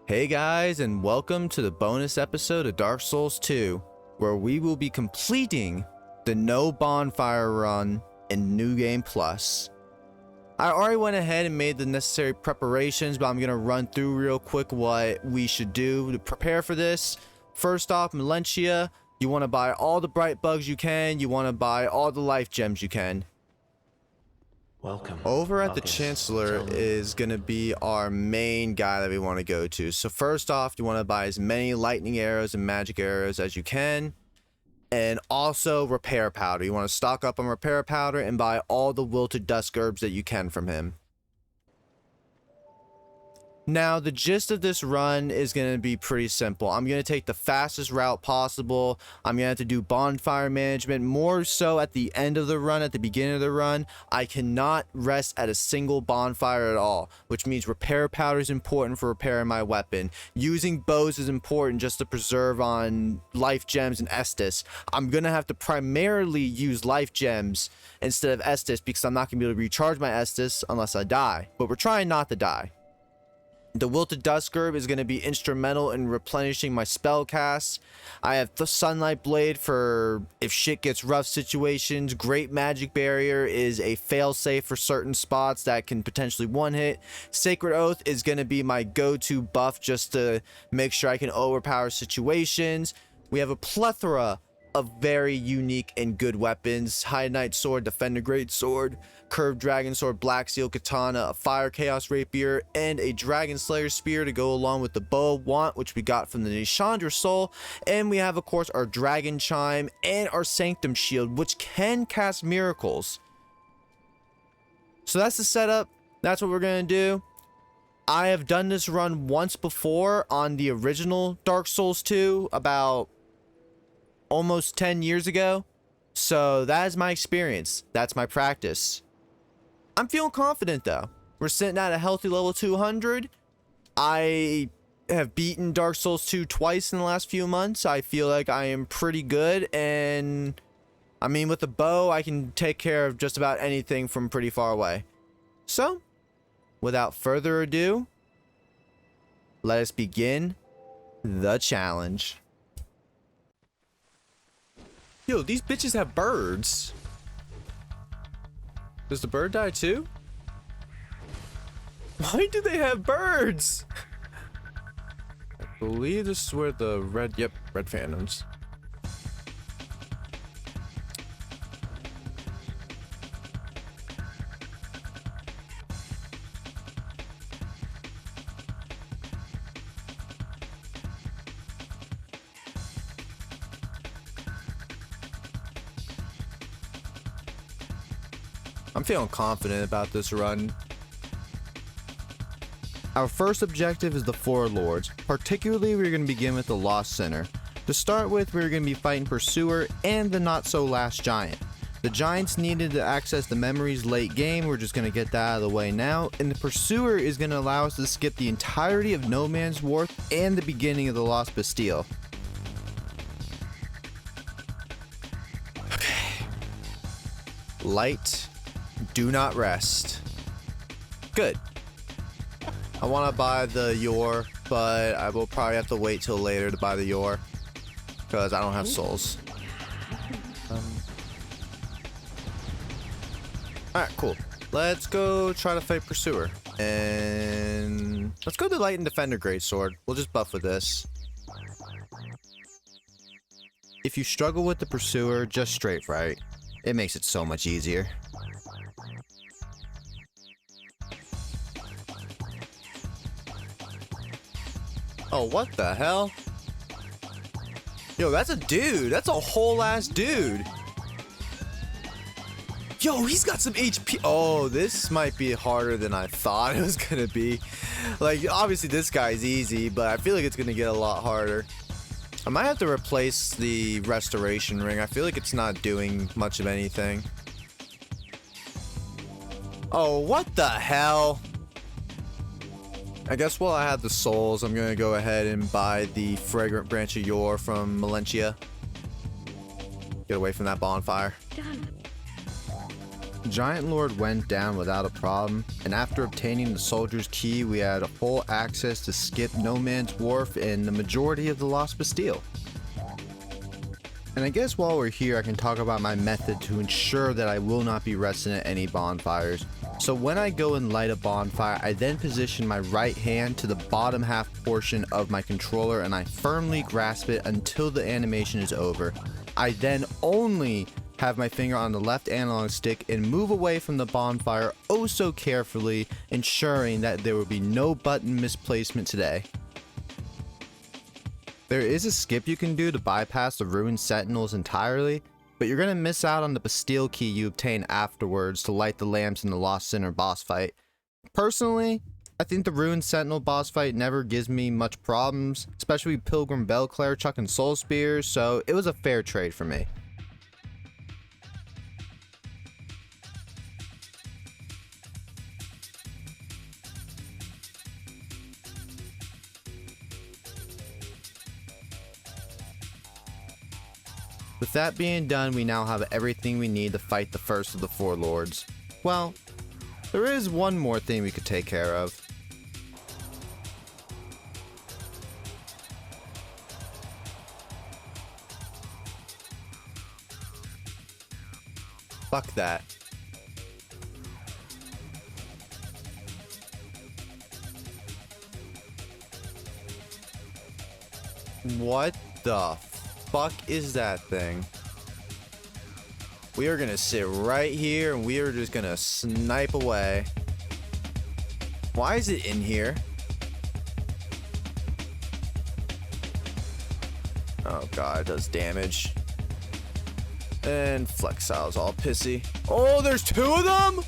Hey guys, and welcome to the bonus episode of Dark Souls 2, where we will be completing the No Bonfire run in New Game Plus. I already went ahead and made the necessary preparations, but I'm going to run through real quick what we should do to prepare for this. First off, Melentia, you want to buy all the bright bugs you can, you want to buy all the life gems you can. Welcome. Over at the Marcus. Chancellor is going to be our main guy that we want to go to. So first off, you want to buy as many lightning arrows and magic arrows as you can. And also repair powder. You want to stock up on repair powder and buy all the wilted dusk herbs that you can from him. Now, the gist of this run is going to be pretty simple. I'm going to take the fastest route possible. I'm going to have to do bonfire management more so at the end of the run, at the beginning of the run. I cannot rest at a single bonfire at all, which means repair powder is important for repairing my weapon. Using bows is important just to preserve on life gems and Estus. I'm going to have to primarily use life gems instead of Estus because I'm not going to be able to recharge my Estus unless I die. But we're trying not to die. The Wilted Dusk Herb is going to be instrumental in replenishing my spell casts. I have the Sunlight Blade for if shit gets rough situations. Great Magic Barrier is a failsafe for certain spots that can potentially one-hit. Sacred Oath is going to be my go-to buff just to make sure I can overpower situations. We have a plethora of very unique and good weapons. High Knight Sword, Defender Great Sword, Curved Dragon Sword, Black Seal Katana, a Fire Chaos Rapier, and a Dragon Slayer Spear to go along with the Bow of Want, which we got from the Nishandra Soul. And we have, of course, our Dragon Chime and our Sanctum Shield, which can cast miracles. So that's the setup. That's what we're going to do. I have done this run once before on the original Dark Souls 2, about almost 10 years ago. So that is my experience. That's my practice. I'm feeling confident though. We're sitting at a healthy level 200. I have beaten Dark Souls 2 twice in the last few months. I feel like I am pretty good, and I mean, with the bow I can take care of just about anything from pretty far away. So without further ado, let us begin the challenge. Yo, these bitches have birds. Does the bird die too? Why do they have birds? I believe this is where the red phantoms. I'm feeling confident about this run. Our first objective is the Four Lords. Particularly, we're going to begin with the Lost Sinner. To start with, we're going to be fighting Pursurer and the Not-So-Last Giant. The Giants needed to access the memories late game. We're just going to get that out of the way now. And the Pursuer is going to allow us to skip the entirety of No Man's Wharf and the beginning of the Lost Bastille. Okay. Light. Do not rest. Good. I want to buy the Yor, but I will probably have to wait till later to buy the Yor because I don't have souls. Alright, cool. Let's go try to fight Pursuer. And let's go to Light and Defender Greatsword. We'll just buff with this. If you struggle with the Pursuer, just straight right. It makes it so much easier. Oh, what the hell? Yo, that's a dude. That's a whole ass dude. Yo, he's got some HP. Oh, this might be harder than I thought it was gonna be. Like, obviously this guy's easy, but I feel like it's gonna get a lot harder. I might have to replace the restoration ring. I feel like it's not doing much of anything. Oh, what the hell? I guess while I have the souls, I'm gonna go ahead and buy the Fragrant Branch of Yor from Melentia. Get away from that bonfire. Done. Giant Lord went down without a problem, and after obtaining the Soldier's Key, we had full access to skip No Man's Wharf and the majority of the Lost Bastille. And I guess while we're here, I can talk about my method to ensure that I will not be resting at any bonfires. So when I go and light a bonfire, I then position my right hand to the bottom half portion of my controller and I firmly grasp it until the animation is over. I then only have my finger on the left analog stick and move away from the bonfire oh so carefully, ensuring that there will be no button misplacement today. There is a skip you can do to bypass the ruined sentinels entirely, but you're going to miss out on the Bastille key you obtain afterwards to light the lamps in the Lost Sinner boss fight. Personally, I think the ruined sentinel boss fight never gives me much problems, especially Pilgrim Belclair chucking soul spears, so it was a fair trade for me. With that being done, we now have everything we need to fight the first of the four lords. Well, there is one more thing we could take care of. Fuck that. What the fuck is that thing? We are gonna sit right here and we are just gonna snipe away. Why is it in here? Oh god, it does damage. And Flexout's all pissy. Oh, there's two of them?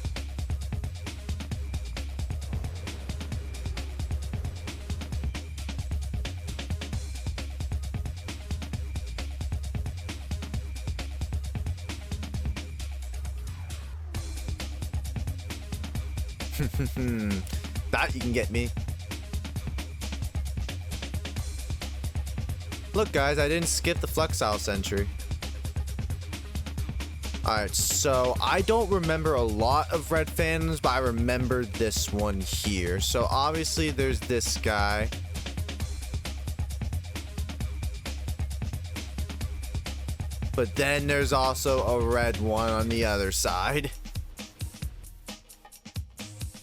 That you can get me. Look guys, I didn't skip the Flexile sentry. Alright, so I don't remember a lot of red phantoms, but I remember this one here. So obviously there's this guy. But then there's also a red one on the other side.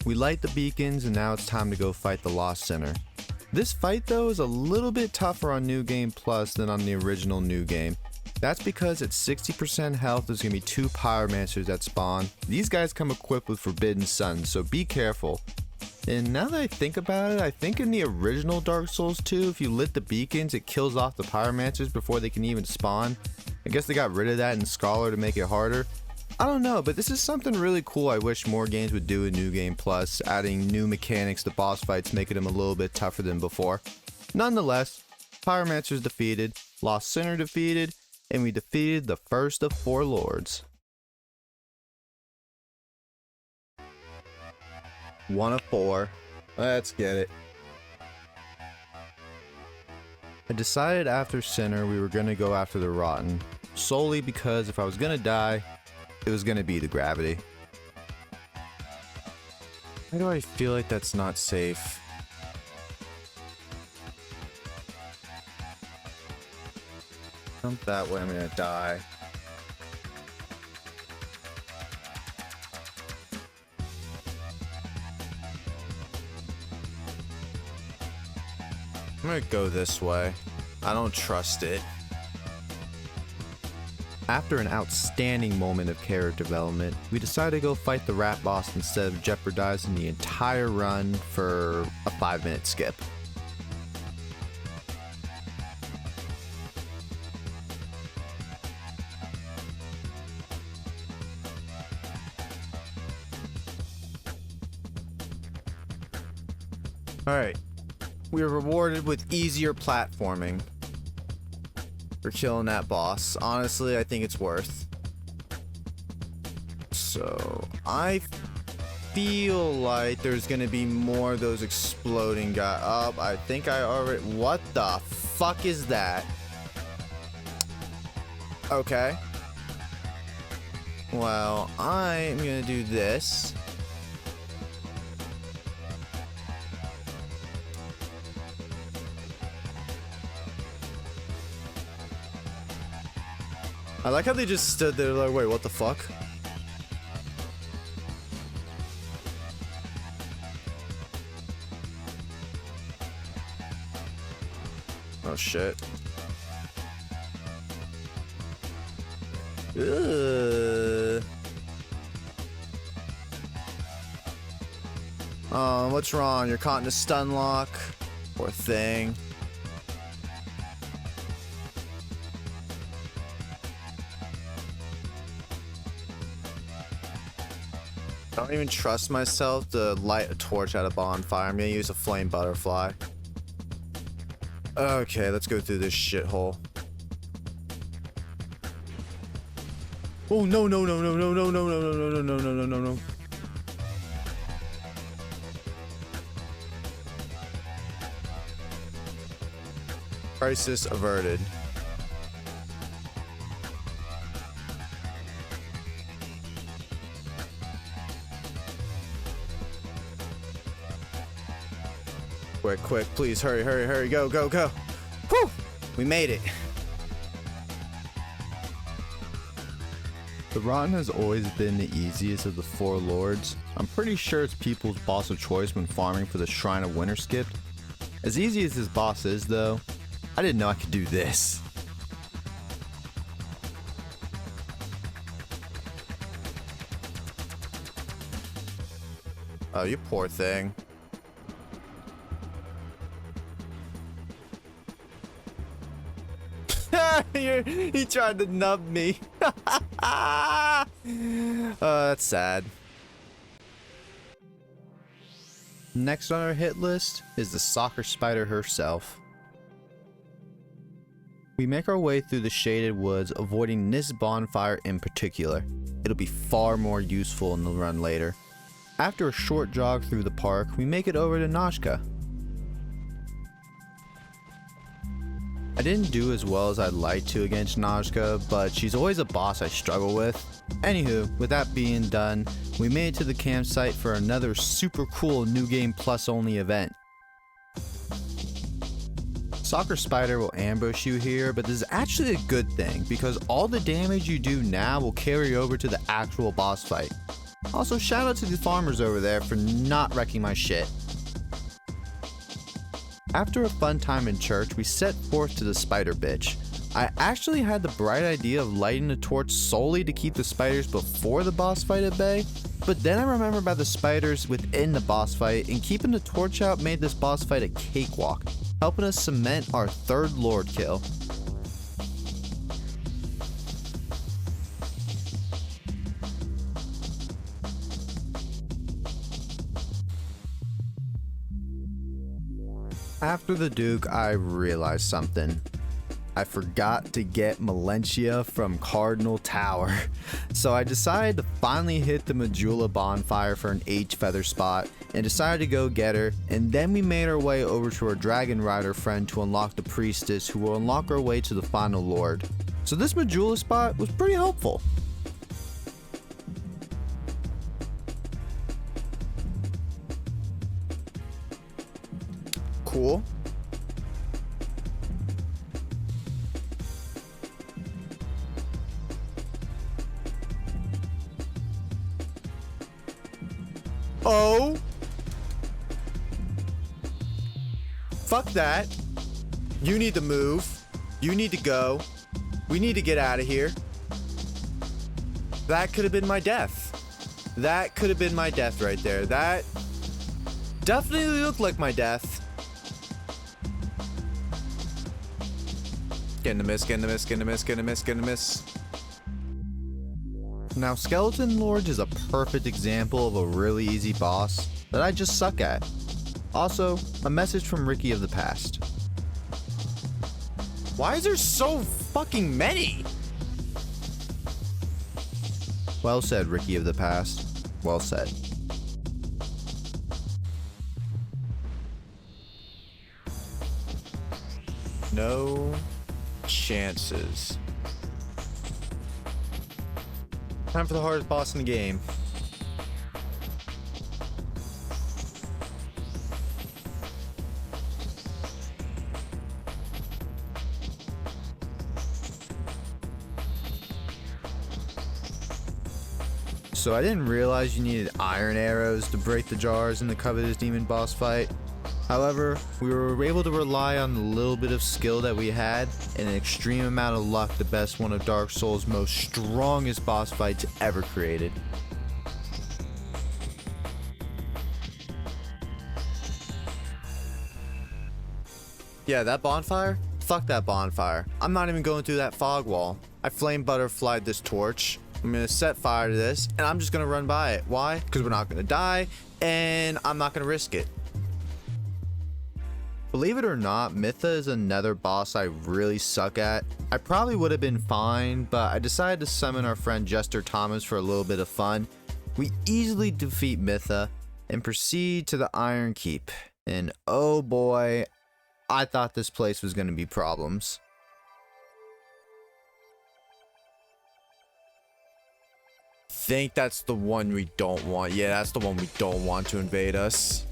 We light the beacons and now it's time to go fight the Lost Sinner. This fight though is a little bit tougher on New Game Plus than on the original New Game. That's because at 60% health there's going to be two Pyromancers that spawn. These guys come equipped with Forbidden Suns, so be careful. And now that I think about it, I think in the original Dark Souls 2, if you lit the beacons it kills off the Pyromancers before they can even spawn. I guess they got rid of that in Scholar to make it harder. I don't know, but this is something really cool I wish more games would do in New Game Plus, adding new mechanics to boss fights, making them a little bit tougher than before. Nonetheless, Pyromancer's defeated, Lost Sinner defeated, and we defeated the first of four lords. 1 of 4. Let's get it. I decided after Sinner we were going to go after the Rotten, solely because if I was going to die, it was going to be the Gravity. Why do I feel like that's not safe? Jump that way, I'm going to die. I'm gonna go this way. I don't trust it. After an outstanding moment of character development, we decided to go fight the rat boss instead of jeopardizing the entire run for a 5-minute skip. Alright. We were rewarded with easier platforming for killing that boss. Honestly, I think it's worth. So, I feel like there's gonna be more of those exploding guys. Oh, I think I already... What the fuck is that? Okay. Well, I'm gonna do this. I like how they just stood there like, wait, what the fuck? Oh shit. Ugh. Oh, what's wrong? You're caught in a stun lock? Poor thing. I don't even trust myself to light a torch at a bonfire. I'm gonna use a flame butterfly. Okay, let's go through this shithole. Oh no no no no no no no no no no no no no no no. Crisis averted. Quick, quick, please hurry, hurry, hurry, go, go, go. Whew! We made it. The Rotten has always been the easiest of the 4 lords. I'm pretty sure it's people's boss of choice when farming for the Shrine of Winter Skipped. As easy as his boss is though, I didn't know I could do this. Oh, you poor thing. He tried to nub me. That's sad. Next on our hit list is the soccer spider herself. We make our way through the shaded woods, avoiding this bonfire in particular. It'll be far more useful in the run later. After a short jog through the park, we make it over to Nashka. I didn't do as well as I'd like to against Najka, but she's always a boss I struggle with. Anywho, with that being done, we made it to the campsite for another super cool New Game Plus only event. Soccer Spider will ambush you here, but this is actually a good thing because all the damage you do now will carry over to the actual boss fight. Also, shout out to the farmers over there for not wrecking my shit. After a fun time in church, we set forth to the spider bitch. I actually had the bright idea of lighting the torch solely to keep the spiders before the boss fight at bay, but then I remembered about the spiders within the boss fight, and keeping the torch out made this boss fight a cakewalk, helping us cement our 3rd lord kill. After the Duke, I realized something. I forgot to get Melentia from Cardinal Tower. So I decided to finally hit the Majula bonfire for an H-feather spot and decided to go get her, and then we made our way over to our Dragon Rider friend to unlock the Priestess, who will unlock our way to the final Lord. So this Majula spot was pretty helpful. Cool. Oh. Fuck that. You need to move. You need to go. We need to get out of here. That could have been my death. That could have been my death right there. That definitely looked like my death. Get in the miss, get in the miss, get in the miss, get in the miss, get in the miss. Now, Skeleton Lords is a perfect example of a really easy boss that I just suck at. Also, a message from Ricky of the past. Why is there so fucking many? Well said, Ricky of the past. Well said. No chances. Time for the hardest boss in the game. So I didn't realize you needed iron arrows to break the jars in the Covetous Demon boss fight. However, we were able to rely on the little bit of skill that we had and an extreme amount of luck to best one of Dark Souls' most strongest boss fights ever created. Yeah, that bonfire? Fuck that bonfire. I'm not even going through that fog wall. I flame butterflied this torch. I'm gonna set fire to this and I'm just gonna run by it. Why? Because we're not gonna die and I'm not gonna risk it. Believe it or not, Mytha is another boss I really suck at. I probably would have been fine, but I decided to summon our friend Jester Thomas for a little bit of fun. We easily defeat Mytha and proceed to the Iron Keep. And oh boy, I thought this place was gonna be problems. Think that's the one we don't want. Yeah, that's the one we don't want to invade us.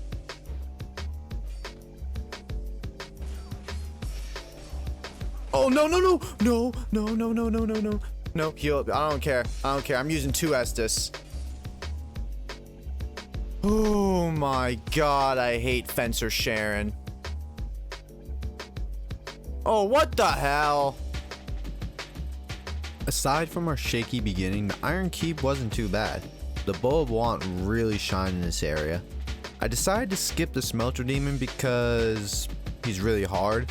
Oh, no, no, no, no, no, no, no, no, no, no. No, heal up. I don't care. I don't care. I'm using 2 Estus. Oh my god, I hate Fencer Sharon. Oh, what the hell? Aside from our shaky beginning, the Iron Keep wasn't too bad. The Bow of Want really shined in this area. I decided to skip the Smelter Demon because he's really hard,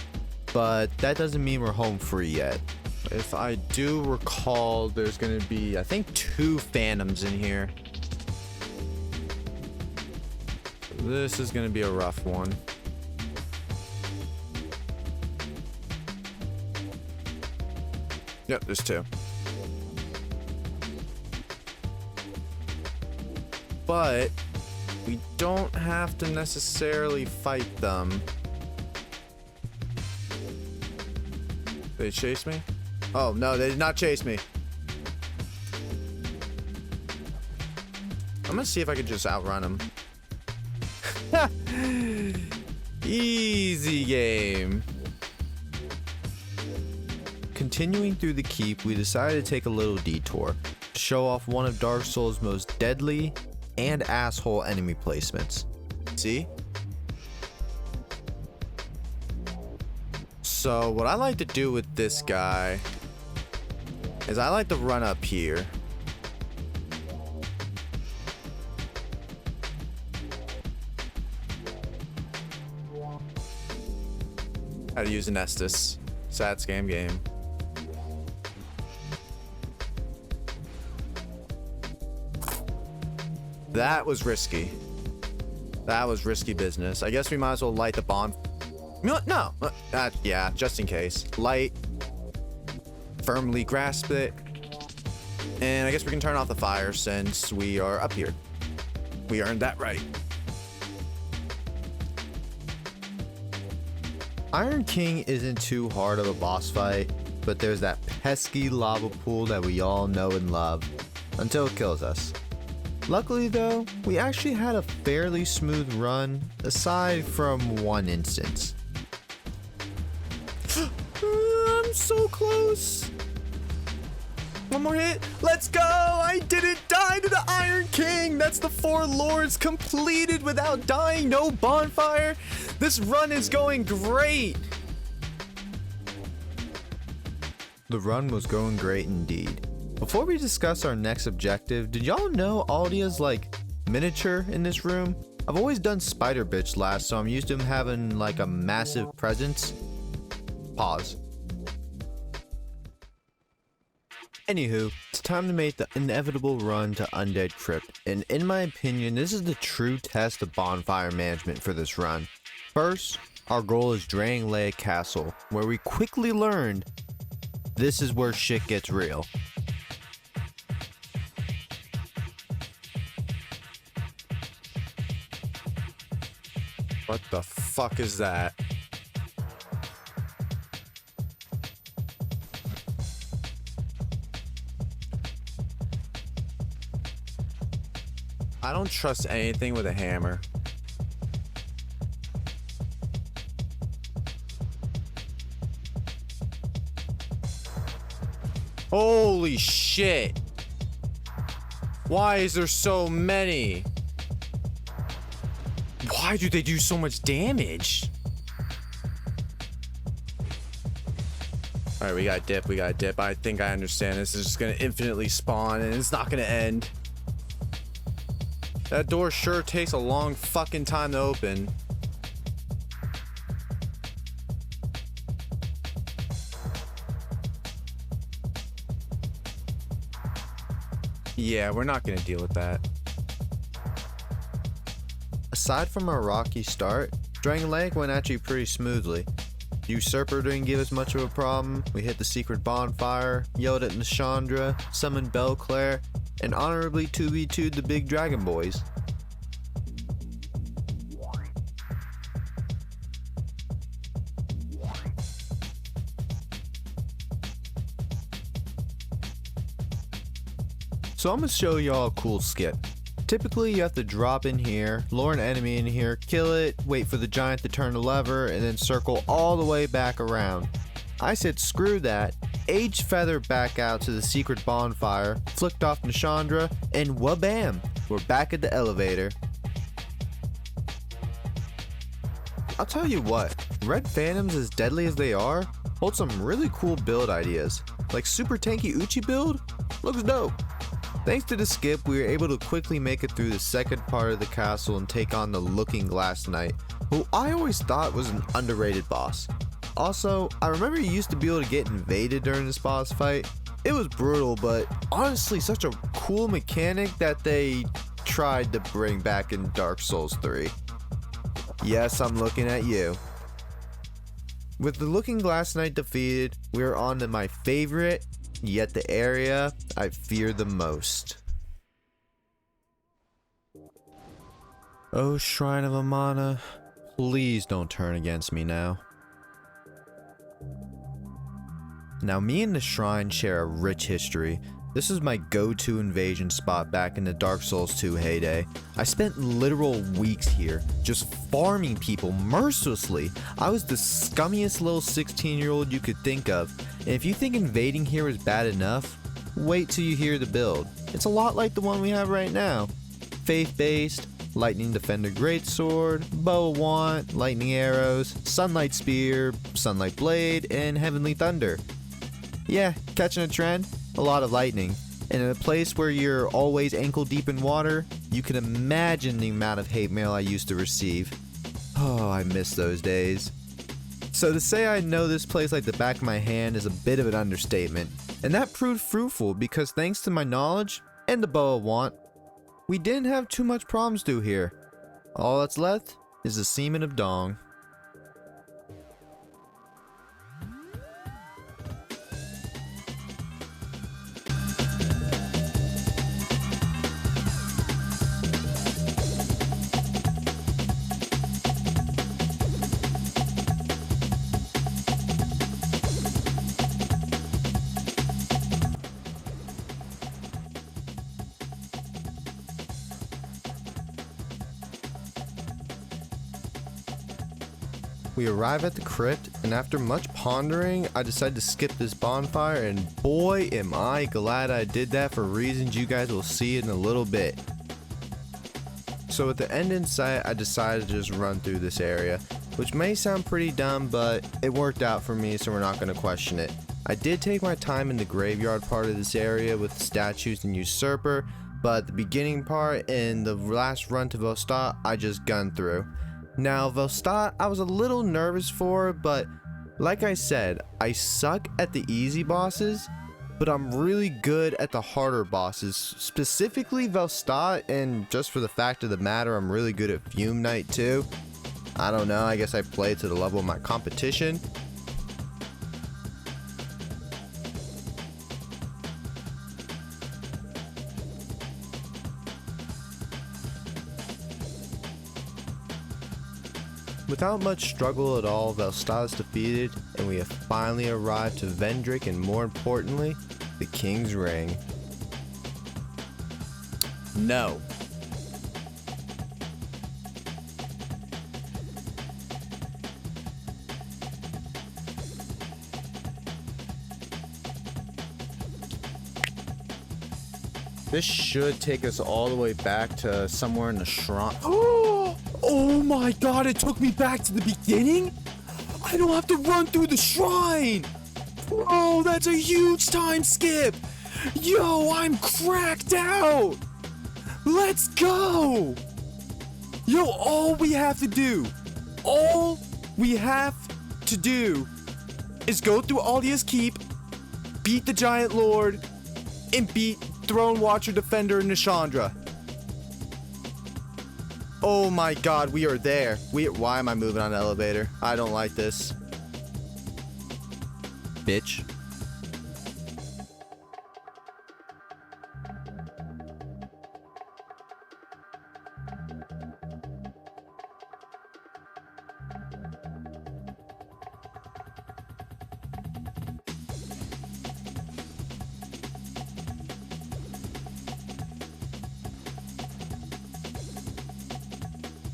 but that doesn't mean we're home free yet. If I do recall, there's gonna be, I think, 2 Phantoms in here. This is gonna be a rough one. Yep, there's 2. But we don't have to necessarily fight them. Did they chase me? Oh, no, they did not chase me. I'm gonna see if I can just outrun them. Easy game. Continuing through the keep, we decided to take a little detour to show off one of Dark Souls' most deadly and asshole enemy placements. See? So what I like to do with this guy is I like to run up here. How to use an Estus. Sad scam game. That was risky. That was risky business. I guess we might as well light the bomb. No, yeah, just in case. Light. Firmly grasp it. And I guess we can turn off the fire since we are up here. We earned that right. Iron King isn't too hard of a boss fight, but there's that pesky lava pool that we all know and love until it kills us. Luckily though, we actually had a fairly smooth run, aside from one instance. I'm so close. One more hit. Let's go. I didn't die to the Iron King. That's the 4 lords completed without dying. No bonfire. This run is going great. The run was going great indeed. Before we discuss our next objective, did y'all know Aldia's like miniature in this room? I've always done Spider Bitch last, so I'm used to him having like a massive presence. Pause. Anywho, it's time to make the inevitable run to Undead Crypt, and in my opinion, this is the true test of bonfire management for this run. First, our goal is draining Leia Castle, where we quickly learned this is where shit gets real. What the fuck is that? I don't trust anything with a hammer. Holy shit! Why is there so many? Why do they do so much damage? Alright, we got dip, we got dip. I think I understand. This is just gonna infinitely spawn and it's not gonna end. That door sure takes a long fucking time to open. Yeah, we're not gonna deal with that. Aside from our rocky start, Dragon Lake went actually pretty smoothly. Usurper didn't give us much of a problem. We hit the secret bonfire, yelled at Nashandra, summoned Belclair, and honorably 2v2'd the big dragon boys. So I'm gonna show y'all a cool skip. Typically you have to drop in here, lure an enemy in here, kill it, wait for the giant to turn the lever, and then circle all the way back around. I said screw that, Age Feather back out to the secret bonfire, flicked off Nashandra, and wabam! We're back at the elevator. I'll tell you what, Red Phantoms, as deadly as they are, hold some really cool build ideas. Like super tanky Uchi build? Looks dope. Thanks to the skip, we were able to quickly make it through the second part of the castle and take on the Looking Glass Knight, who I always thought was an underrated boss. Also, I remember you used to be able to get invaded during this boss fight. It was brutal, but honestly such a cool mechanic that they tried to bring back in Dark Souls 3. Yes, I'm looking at you. With the Looking Glass Knight defeated, we are on to my favorite, yet the area I fear the most. Oh, Shrine of Amana, please don't turn against me now. Now, me and the shrine share a rich history. This is my go-to invasion spot back in the Dark Souls 2 heyday. I spent literal weeks here, just farming people mercilessly. I was the scummiest little 16-year-old you could think of. And if you think invading here is bad enough, wait till you hear the build. It's a lot like the one we have right now. Faith-based, Lightning Defender Greatsword, Bow of Want, Lightning Arrows, Sunlight Spear, Sunlight Blade, and Heavenly Thunder. Yeah, catching a trend? A lot of lightning. And in a place where you're always ankle deep in water, you can imagine the amount of hate mail I used to receive. Oh, I miss those days. So to say I know this place like the back of my hand is a bit of an understatement. And that proved fruitful because thanks to my knowledge and the Bow of Want, we didn't have too much problems to here. All that's left is the semen of Dong. We arrive at the crypt, and after much pondering, I decided to skip this bonfire, and boy am I glad I did that for reasons you guys will see in a little bit. So at the end in sight, I decided to just run through this area, which may sound pretty dumb, but it worked out for me, so we're not going to question it. I did take my time in the graveyard part of this area with the statues and Usurper, but the beginning part and the last run to Velstadt, I just gunned through. Now, Velstadt, I was a little nervous for, but like I said, I suck at the easy bosses, but I'm really good at the harder bosses, specifically Velstadt, and just for the fact of the matter, I'm really good at Fume Knight too. I don't know, I guess I play to the level of my competition. Without much struggle at all, Velstadt is defeated, and we have finally arrived to Vendrick and, more importantly, the King's Ring. No. This should take us all the way back to somewhere in the shrine. Oh my god, it took me back to the beginning? I don't have to run through the shrine! Bro, that's a huge time skip! Yo, I'm cracked out! Let's go! Yo, all we have to do is go through Alia's Keep, beat the Giant Lord, and beat Throne Watcher, Defender, and Nishandra. Oh my god, we are there. Why am I moving on the elevator? I don't like this. Bitch.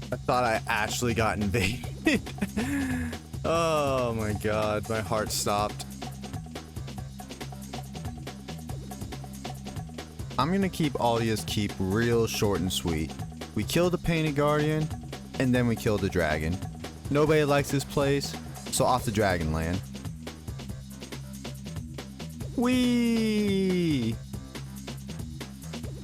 I thought I actually got invaded. Oh my god, my heart stopped. I'm gonna keep Alia's Keep real short and sweet. We kill the Painted Guardian, and then we kill the dragon. Nobody likes this place, so off to Dragonland. Whee!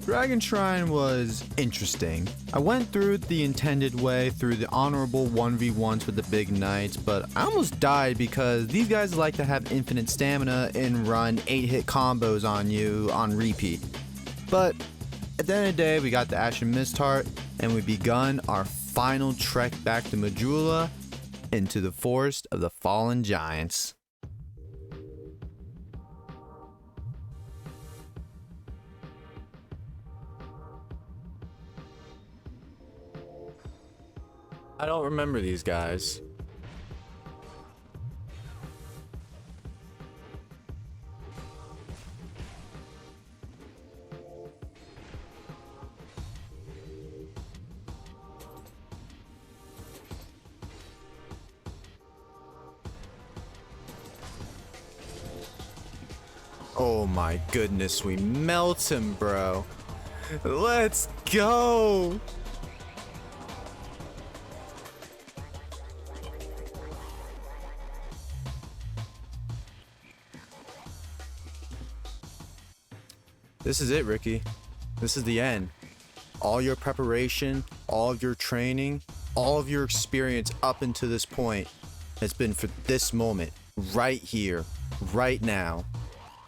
Dragon Shrine was interesting. I went through it the intended way through the honorable 1v1s with the big knights, but I almost died because these guys like to have infinite stamina and run 8-hit combos on you on repeat. But at the end of the day, we got the Ashen Mist Heart, and we begun our final trek back to Majula into the Forest of the Fallen Giants. I don't remember these guys. Oh my goodness, we melt him, bro. Let's go. This is it, Ricky. This is the end. All your preparation, all of your training, all of your experience up until this point has been for this moment, right here, right now.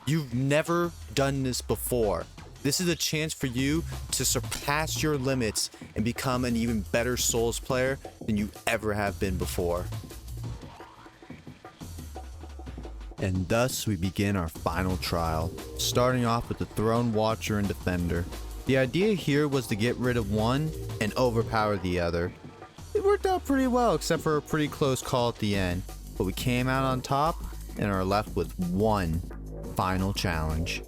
You've never done this before. This is a chance for you to surpass your limits and become an even better Souls player than you ever have been before. And thus we begin our final trial, starting off with the Throne Watcher and Defender. The idea here was to get rid of one and overpower the other. It worked out pretty well except for a pretty close call at the end, but we came out on top and are left with one final challenge.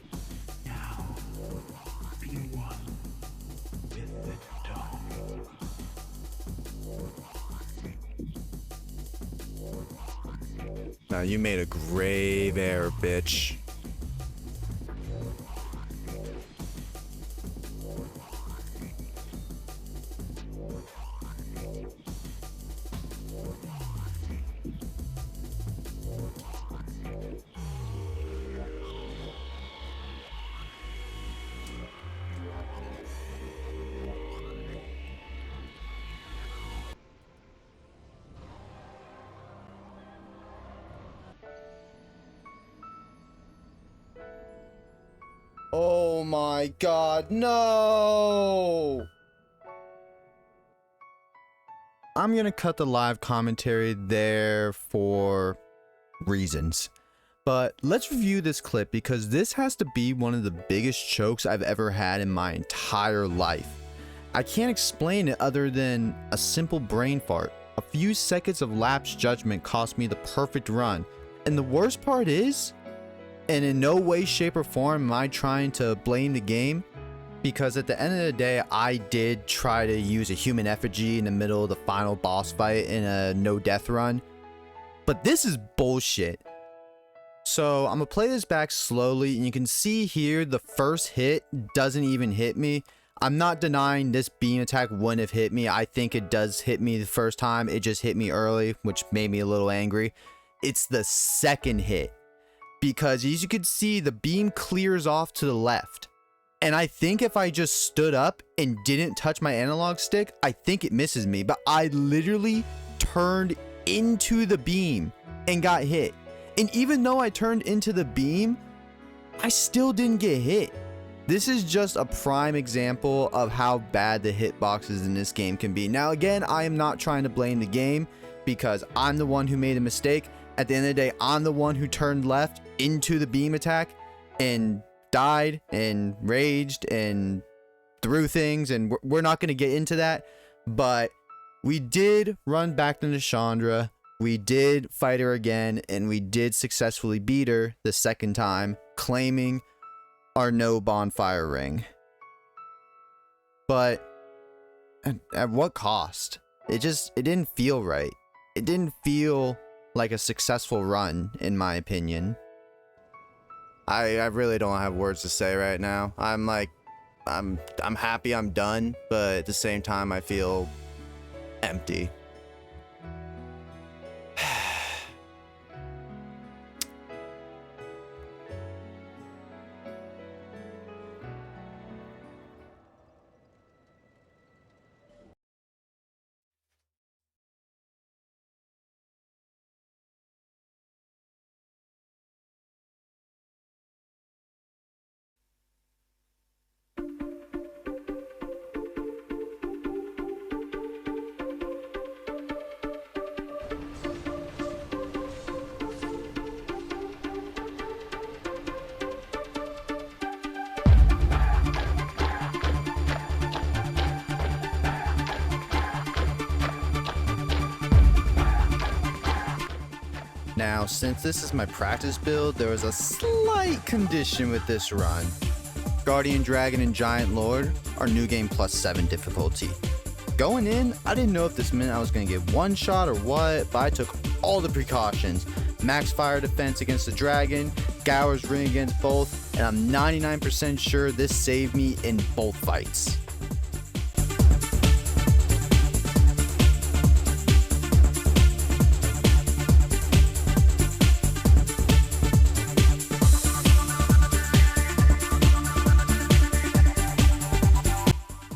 Now you made a grave error, bitch. Oh my god, no! I'm gonna cut the live commentary there for reasons. But let's review this clip because this has to be one of the biggest chokes I've ever had in my entire life. I can't explain it other than a simple brain fart. A few seconds of lapsed judgment cost me the perfect run. And the worst part is, and in no way, shape, or form am I trying to blame the game, because at the end of the day, I did try to use a human effigy in the middle of the final boss fight in a no death run. But this is bullshit. So I'm gonna play this back slowly, and you can see here the first hit doesn't even hit me. I'm not denying this beam attack wouldn't have hit me. I think it does hit me the first time. It just hit me early, which made me a little angry. It's the second hit, because as you can see, the beam clears off to the left. And I think if I just stood up and didn't touch my analog stick, I think it misses me. But I literally turned into the beam and got hit. And even though I turned into the beam, I still didn't get hit. This is just a prime example of how bad the hitboxes in this game can be. Now again, I am not trying to blame the game, because I'm the one who made a mistake. At the end of the day, I'm the one who turned left into the beam attack and died and raged and threw things, and we're not going to get into that. But we did run back to Chandra. We did fight her again, and we did successfully beat her the second time, claiming our no bonfire ring. But at what cost? It didn't feel right. It didn't feel like a successful run, in my opinion. I really don't have words to say right now. I'm happy I'm done, but at the same time I feel empty. Now, since this is my practice build, there was a slight condition with this run. Guardian Dragon and Giant Lord are new game +7 difficulty. Going in, I didn't know if this meant I was going to get one shot or what, but I took all the precautions. Max fire defense against the dragon, Gower's ring against both, and I'm 99% sure this saved me in both fights.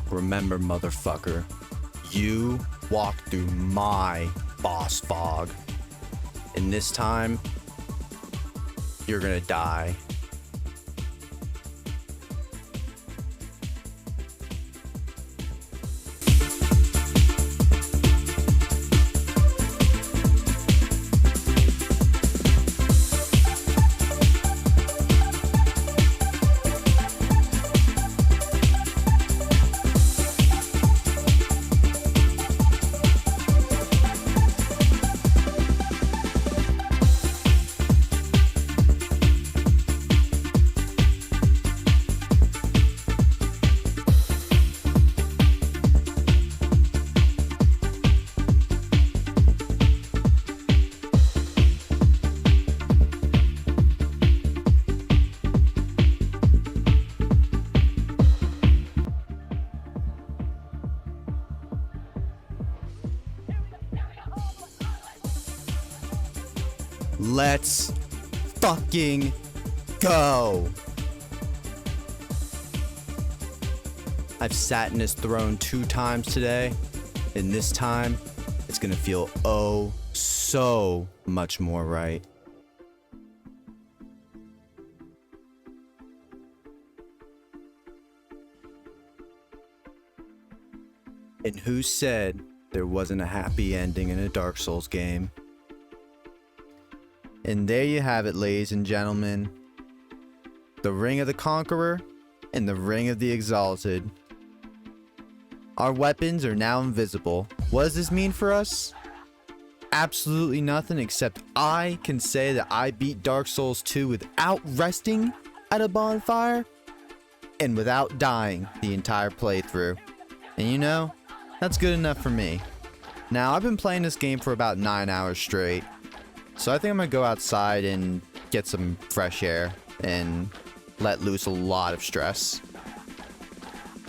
Remember, motherfucker, you walked through my boss fog, and this time, you're gonna die. Let's fucking go. I've sat in this throne 2 times today, and this time it's gonna feel oh so much more right. And who said there wasn't a happy ending in a Dark Souls game? And there you have it, ladies and gentlemen. The Ring of the Conqueror and the Ring of the Exalted. Our weapons are now invisible. What does this mean for us? Absolutely nothing, except I can say that I beat Dark Souls 2 without resting at a bonfire and without dying the entire playthrough. And you know, that's good enough for me. Now, I've been playing this game for about 9 hours straight. So I think I'm gonna go outside and get some fresh air and let loose a lot of stress.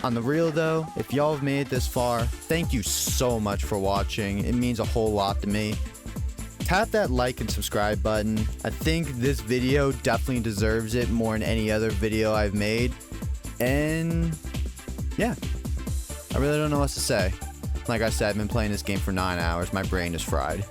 On the real though, if y'all have made it this far, thank you so much for watching. It means a whole lot to me. Tap that like and subscribe button. I think this video definitely deserves it more than any other video I've made. And yeah, I really don't know what to say. Like I said, I've been playing this game for 9 hours. My brain is fried.